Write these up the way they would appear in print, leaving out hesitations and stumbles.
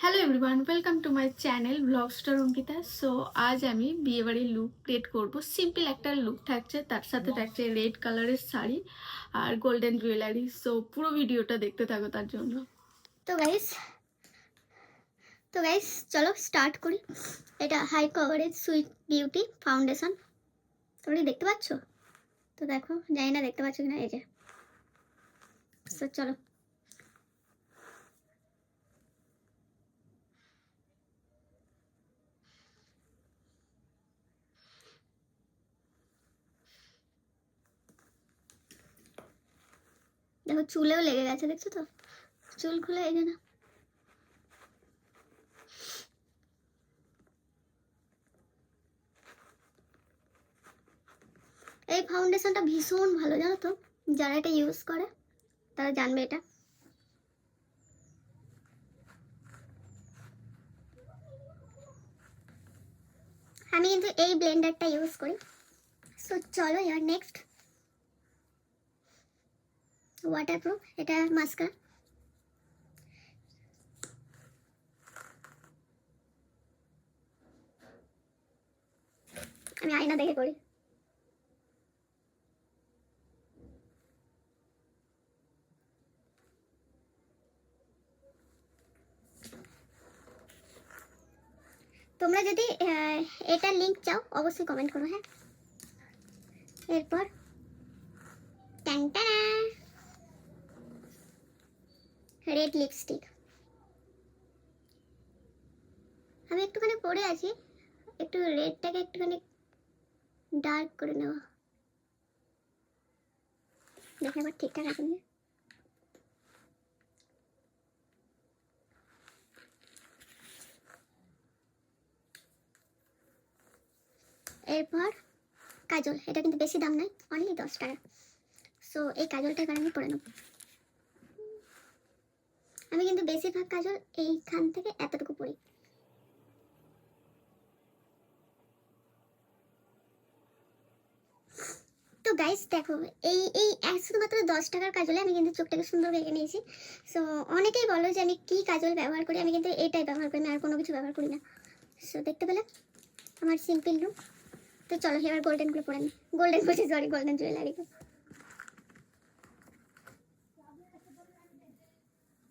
Hello everyone, welcome to my channel blog star Ankita. So আজ আমি বিয়েবাড়ির লুক ক্রিয়েট করব। সিম্পল একটা লুক থাকছে, তার সাথে থাকছে রেড কালারের শাড়ি আর গোল্ডেন জুয়েলারি। সো পুরো ভিডিওটা দেখতে থাকো তার জন্য। তো গাইস চলো স্টার্ট করি। এটা high coverage sweet beauty foundation, তোমরা দেখতে পাচ্ছ? তো দেখো, জানি না দেখতে পাচ্ছ কিনা, এই যে। তো চলো, দেখো চুলেও লেগে গেছে, দেখছো তো? চুল খুলে এই যে না। এই ফাউন্ডেশনটা ভীষণ ভালো, জানো তো? যারা এটা ইউজ করে তারা জানবে এটা। আমি কিন্তু এই ব্লেন্ডারটা ইউজ করি। সো চলো এবার নেক্সট ওয়াটারপ্রুফ, এটা মাস্কারা। আমি আয়না দেখে করি। তোমরা যদি এটার লিংক চাও অবশ্যই কমেন্ট করো, হ্যাঁ। এরপর টানটানা রেড লিপস্টিক। আমি একটুখানি পরে আছি, একটু রেডটাকে একটুখানি ডার্ক করে নেওয়া, দেখে আবার ঠিকঠাক আছে না। এরপর কাজল, এটা কিন্তু বেশি দাম নয়, অনলি 10 টাকা। সো এই কাজলটা এবার আমি পরে নেব। আমি কিন্তু বেশিরভাগ কাজল এইখান থেকে এতটুকু পরি। তো গাইস দেখো, এই এই শুধুমাত্র 10 টাকার কাজলে আমি কিন্তু চোখটাকে সুন্দর রেখে নিয়েছি। সো অনেকেই বলো যে আমি কি কাজল ব্যবহার করি, আমি কিন্তু এইটাই ব্যবহার করি, আমি আর কোনো কিছু ব্যবহার করি না। সো দেখতে পেলে আমার সিম্পল লুক। তো চলো এবার গোল্ডেনগুলো পরে নিই, গোল্ডেন বলছি, সরি, গোল্ডেন জুয়েলারি।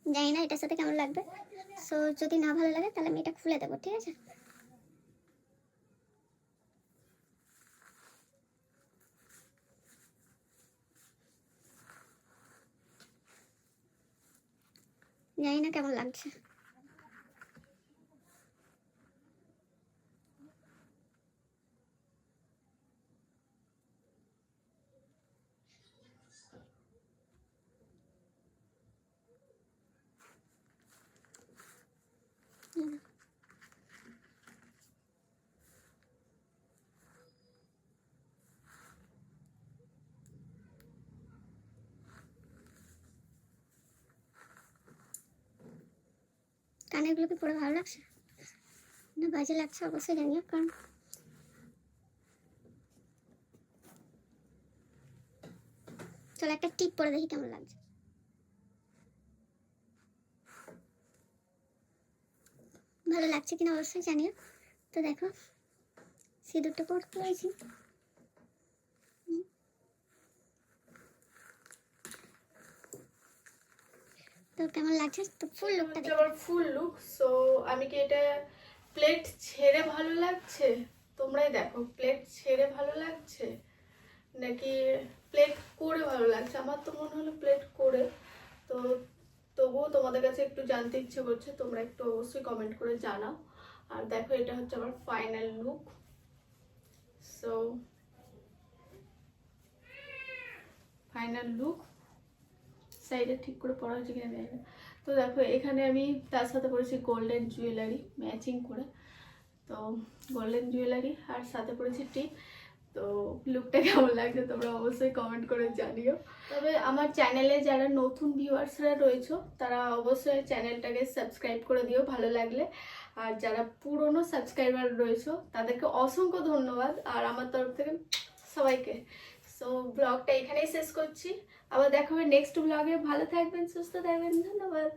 জানি না এটার সাথে কেমন লাগবে। সো যদি না ভালো লাগে তাহলে আমি এটা খুলে দেবো, ঠিক আছে? জানি না কেমন লাগছে। কানেরগুলো কি পরে ভালো লাগছে না বাজে লাগছে অবশ্যই জানিও, কারণ চলো একটা টিপ পরে দেখি কেমন লাগছে। ভালো লাগছে কিনা অবশ্যই জানিও। তো দেখো, সিঁদুরটা পরতে হয়েছি। তো কেমন লাগছে? তো ফুল লুকটা দেখো। আবার ফুল লুক। সো আমি কি এটা প্লেট ছেড়ে ভালো লাগছে? তোমরাই দেখো, প্লেট ছেড়ে ভালো লাগছে নাকি প্লেট করে ভালো লাগছে? আমার তো মনে হলো প্লেট করে। তো তবুও তোমাদের কাছে একটু জানতে ইচ্ছে করছে, তোমরা একটু অবশ্যই কমেন্ট করে জানাও। আর দেখো, এটা হচ্ছে আমার final look. So final look, সাইডে ঠিক করে পরা হয়েছে কিনা জানি না। তো দেখো, এখানে আমি তার সাথে পরেছি গোল্ডেন জুয়েলারি ম্যাচিং করে। তো গোল্ডেন জুয়েলারি আর সাথে পরেছি টিপ। তো লুকটা কেমন লাগছে তোমরা অবশ্যই কমেন্ট করে জানিও। তবে আমার চ্যানেলে যারা নতুন ভিউয়ার্সরা রয়েছে তারা অবশ্যই চ্যানেলটাকে সাবস্ক্রাইব করে দিও ভালো লাগলে। আর যারা পুরনো সাবস্ক্রাইবার রয়েছে তাদেরকে অসংখ্য ধন্যবাদ, আর আমার তরফ থেকে সবাইকে। সো ব্লগটা এখানেই শেষ করছি, আবার দেখা হবে নেক্সট ব্লগে। ভালো থাকবেন, সুস্থ থাকবেন, ধন্যবাদ।